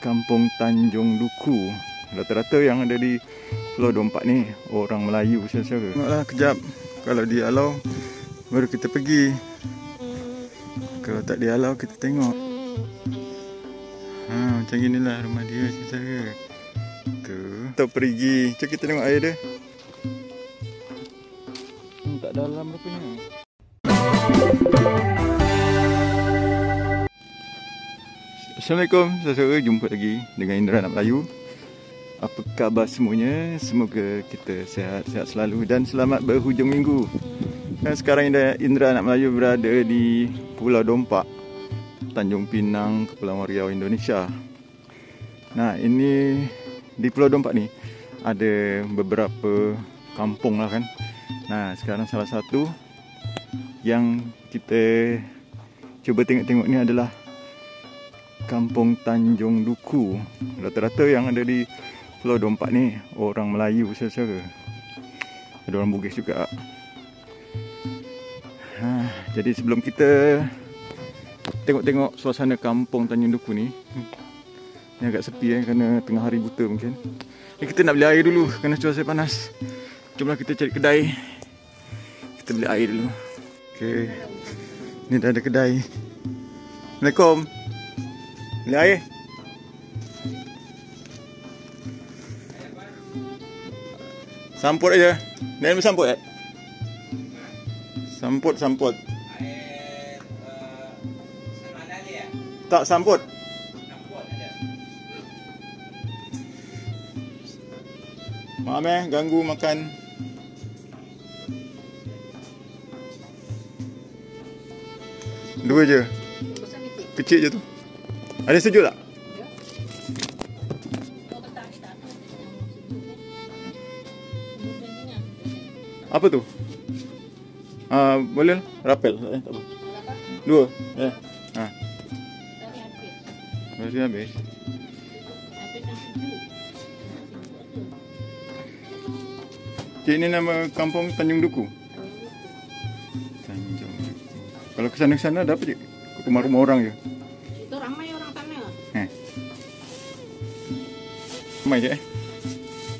Kampung Tanjung Duku. Rata-rata yang ada di Pulau Dompak ni orang Melayu saudara. Tengoklah kejap. Kalau dihalau baru kita pergi. Kalau tak dihalau kita tengok. Macam inilah rumah dia saudara. Tu. Kita pergi. Jom kita tengok air dia. Tak dalam rupanya. Assalamualaikum saudara, jumpa lagi dengan Indra Anak Melayu. Apa khabar semuanya? Semoga kita sihat-sihat selalu dan selamat berhujung minggu. Dan sekarang Indra Anak Melayu berada di Pulau Dompak, Tanjung Pinang, Kepulauan Riau, Indonesia. Nah, ini di Pulau Dompak ni ada beberapa kampung lah kan. Nah, sekarang salah satu yang kita cuba tengok-tengok ni adalah Kampung Tanjung Duku. Rata-rata yang ada di Pulau Dompak ni orang Melayu saudara. Ada orang Bugis juga. Jadi sebelum kita tengok-tengok suasana Kampung Tanjung Duku ni, ni agak sepi kerana tengah hari buta mungkin. Kita nak beli air dulu kerana cuaca panas. Jomlah kita cari kedai. Kita beli air dulu. Okey. Ni dah ada kedai. Assalamualaikum. Beli air. Samput aja. Ni samput eh? Samput. Air semalam ya? Tak samput. Samput ada. Maaf ganggu makan. Dua je. Kecil je tu. Ada sejuk tak? Apa tu? Boleh lah. Rapel. Tak apa. Dua. Masih habis. Cik, ni nama Kampung Tanjung Duku. Tanjung Duku. Kalau ke sana ada apa cik? Rumah-rumah orang je. Itu ramai orang sana. Ramai je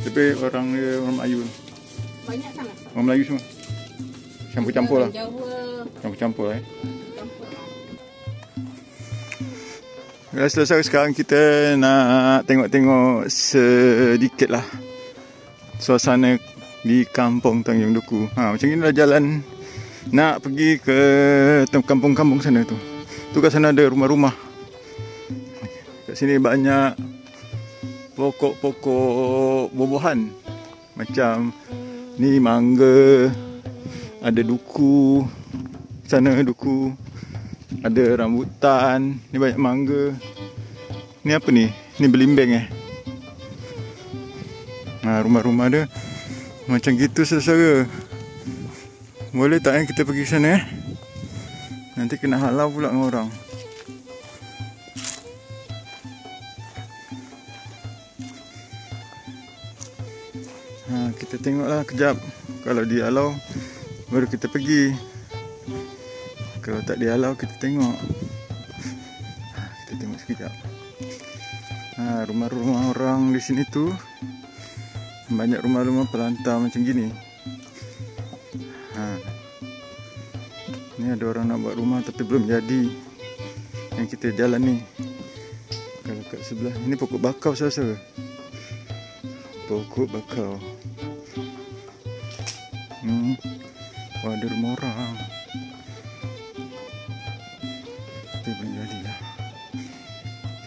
Tapi orang Melayu. Banyak sana. Orang Melayu semua. Campur-campur lah. Jawa. Campur-campur lah Campur. Selesai sekarang kita nak tengok-tengok sedikit lah suasana di Kampung Tanjung Duku. Macam inilah jalan nak pergi ke kampung-kampung sana tu. Tu kat sana ada rumah-rumah. Kat sini banyak pokok-pokok buah-buahan. Macam ni mangga, ada duku, sana duku, ada rambutan, ni banyak mangga. Ni apa ni? Ni belimbing rumah-rumah dia macam gitu saudara. Boleh tak kita pergi sana Nanti kena halau pula dengan orang. Kita tengoklah kejap. Kalau dihalau baru kita pergi. Kalau tak dihalau kita tengok. Kita tengok sekejap. Rumah-rumah orang di sini tu banyak rumah-rumah pelantar macam gini. Ni ada orang nak buat rumah tapi belum jadi. Yang kita jalan ni. Kalau kat sebelah ini pokok bakau saudara. Pokok bakau. Ada rumah orang. Tapi belum jadilah.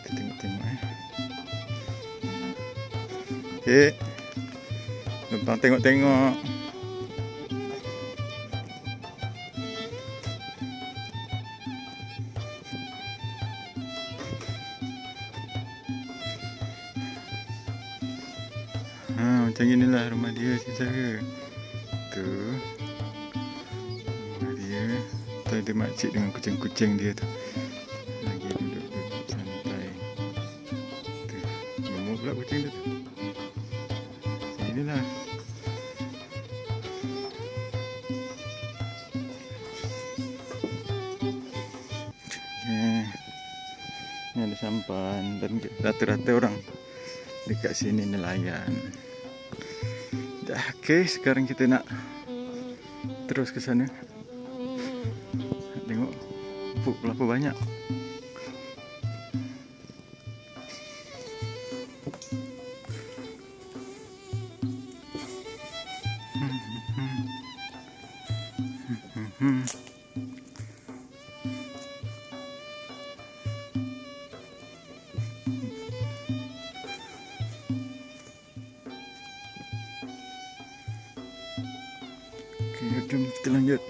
Kita tengok-tengok Okey. Numpang tengok-tengok. Macam inilah rumah dia saudara. Tu rumah dia. Tu ada makcik dengan kucing-kucing dia tu. Lagi duduk-duduk santai. Tu gemuk pula kucing dia tu. Inilah. Ni ada sampah. sampan dan rata-rata orang dekat sini nelayan. Dah, okey, sekarang kita nak terus ke sana. Tengok berapa banyak. Okey, jom kita lanjut.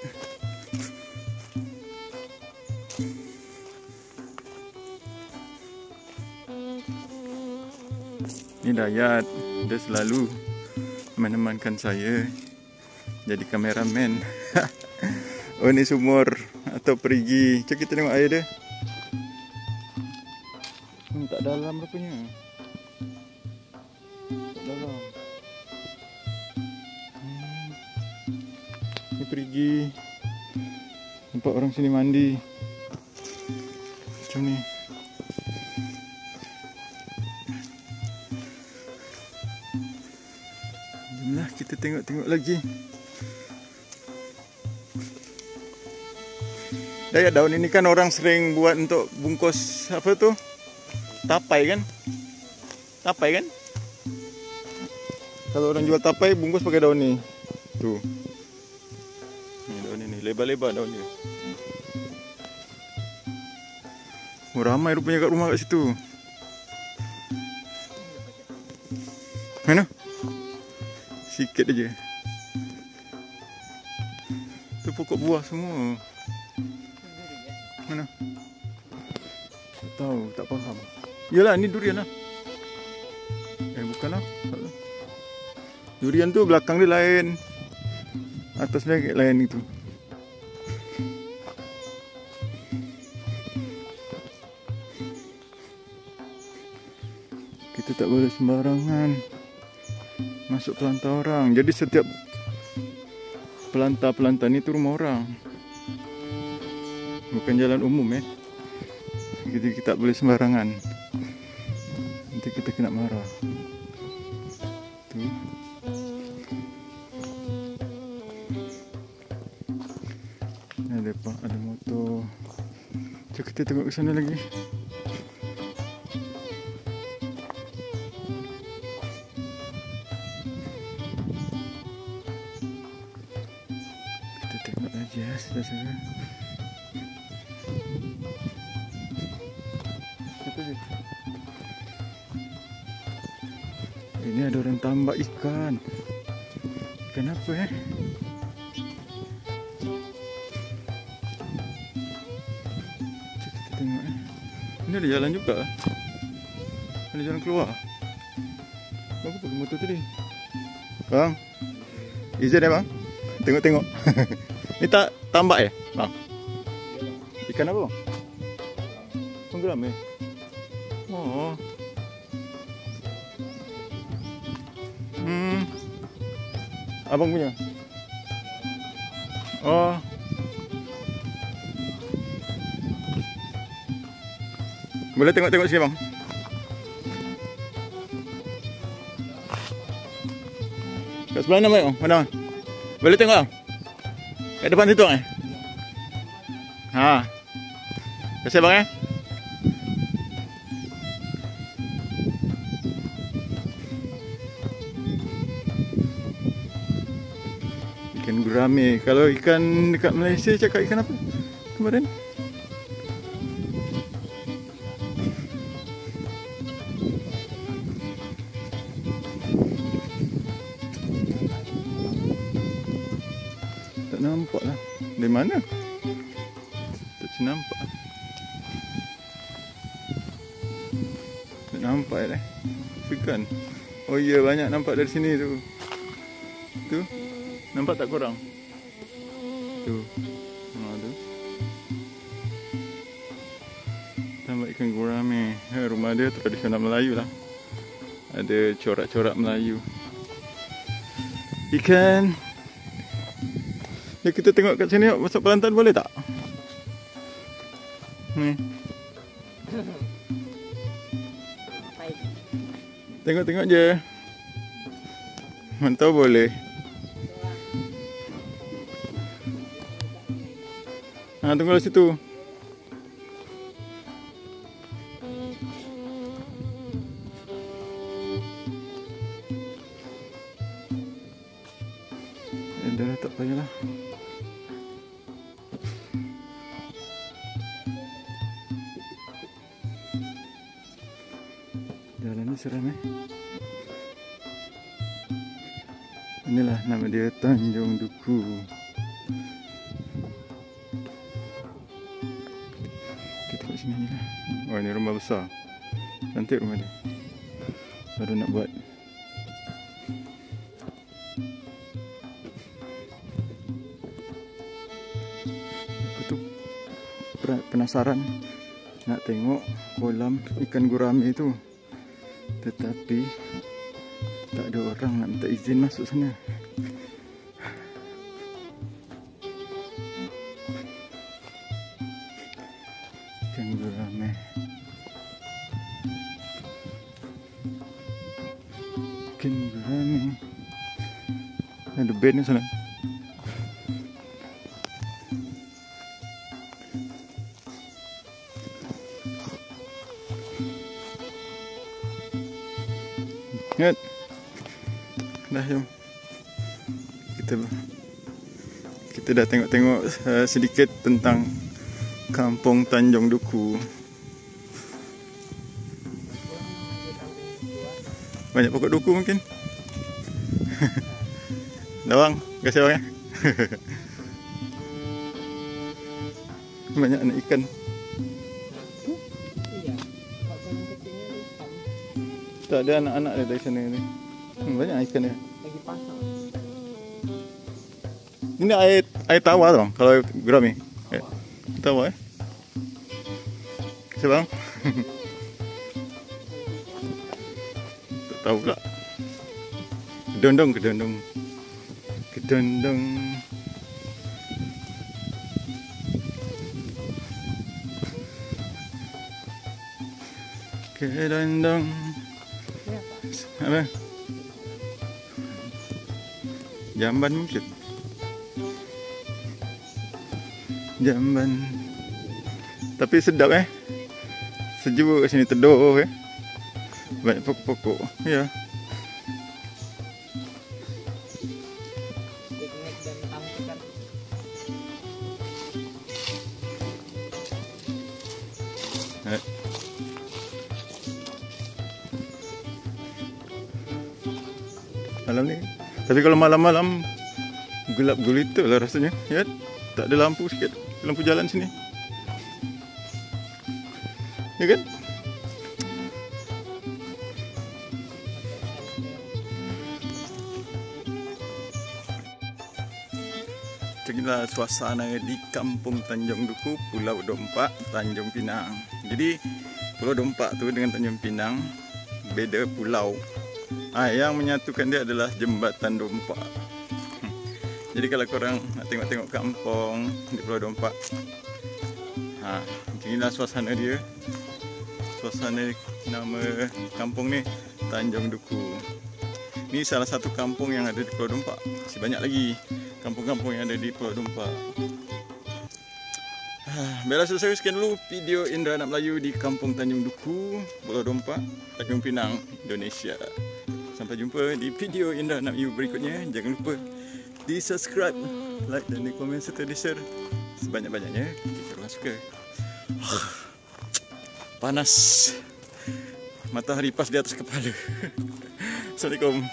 Ini Dayat, dia selalu menemankan saya jadi kameraman. Oh, ni sumur atau perigi. Cuk, kita tengok air dia. Tak dalam rupanya. Tak dalam. Ni perigi. Nampak orang sini mandi. Macam ni. Jomlah kita tengok-tengok lagi. Dayat, daun ini kan orang sering buat untuk bungkus apa tu? Tapai kan? Tapai kan? Kalau orang jual tapai, bungkus pakai daun ni. Tu. Ni daun ni, lebar-lebar daun dia. Oh, ramai rupanya kat rumah kat situ. Mana? Sikit aja. Tu pokok buah semua. Mana? Tak tahu, tak faham. Yalah, ni durian lah. Bukan lah. Durian tu belakang dia lain. Atas dia lain itu. Kita tak boleh sembarangan masuk pelantau orang. Jadi setiap pelantau-pelantau ni tu rumah orang. Bukan jalan umum Jadi kita tak boleh sembarangan. Nanti kita kena marah. Tu. Ada pak, ada motor. Jom kita tengok ke sana lagi. Kita tengok aja saudara-saudara. Ini ada orang tambak ikan. Ikan apa Kita tengok Ini ada jalan juga. Ada jalan keluar. Bagus pakai motor tadi. Bang, izin bang? Tengok-tengok. Ni tak tambak bang? Ikan apa bang? Penggeram Oh. Abang punya. Oh. Boleh tengok-tengok sini bang. Kat sebelah mana bang? Mana? Boleh tengok bang? Kat depan situ Ha. Kasih bang Ikan gurame. Kalau ikan dekat Malaysia cakap ikan apa kemarin? Tak nampak lah. Dari mana? Tak nampak. Tak nampak lah. Segan. Oh iya, banyak nampak dari sini tu. Tu. Nampak tak korang? Tu. Tu. Tambah ikan gurame. Rumah dia tradisional Melayu lah. Ada corak-corak Melayu. Ikan. Ya, kita tengok kat sini. Masuk pelantan boleh tak? Ni. Tengok-tengok je. Mana tahu boleh. Tunggu di situ. Dah tak payahlah. Jalan ni seram Inilah nama dia Tanjung Duku. Kita tengok sini je lah. Oh, ini rumah besar. Cantik rumah dia. Baru nak buat. Aku tu penasaran nak tengok kolam ikan gurame tu. Tetapi tak ada orang nak minta izin masuk sana. Ikan gurame. Ikan gurame. Ada bed ni sana. Ingat. Dah jom. Kita dah tengok-tengok sedikit tentang Kampung Tanjung Duku. Banyak pokok duku mungkin. Dah bang, kasih bang ya. Banyak anak ikan. Tak ada anak-anak dia dari sana ni. Banyak ikan dia. Lagi pasang. Ini air tawar tu bang, kalau gurame. Tawar Siapa bang? Tak tahu pula. Kedondong. Kedondong. Apa? Jamban mungkin. Jamban. Tapi sedap Sejuk kat sini, teduh Banyak pokok-pokok. Ya. Piknik dan tampikan. Malam ni. Tapi kalau malam-malam gelap gulita lah rasanya. Ya. Tak ada lampu sikit. Lampu jalan sini. Ya kan? Inilah suasana di Kampung Tanjung Duku, Pulau Dompak, Tanjung Pinang. Jadi Pulau Dompak tu dengan Tanjung Pinang beda pulau. Yang menyatukan dia adalah Jembatan Dompak. Jadi kalau korang nak tengok-tengok kampung di Pulau Dompak, inilah suasana dia. Suasana nama kampung ni Tanjung Duku. Ini salah satu kampung yang ada di Pulau Dompak. Masih banyak lagi kampung-kampung yang ada di Pulau Dompak. Baiklah, selesai sekian dulu video Indra Anak Melayu di Kampung Tanjung Duku, Pulau Dompak, Tanjung Pinang, Indonesia. Sampai jumpa di video Indra Anak Melayu berikutnya. Jangan lupa di subscribe, like dan di komen serta di share sebanyak-banyaknya jika korang suka. Panas, matahari pas di atas kepala. Assalamualaikum.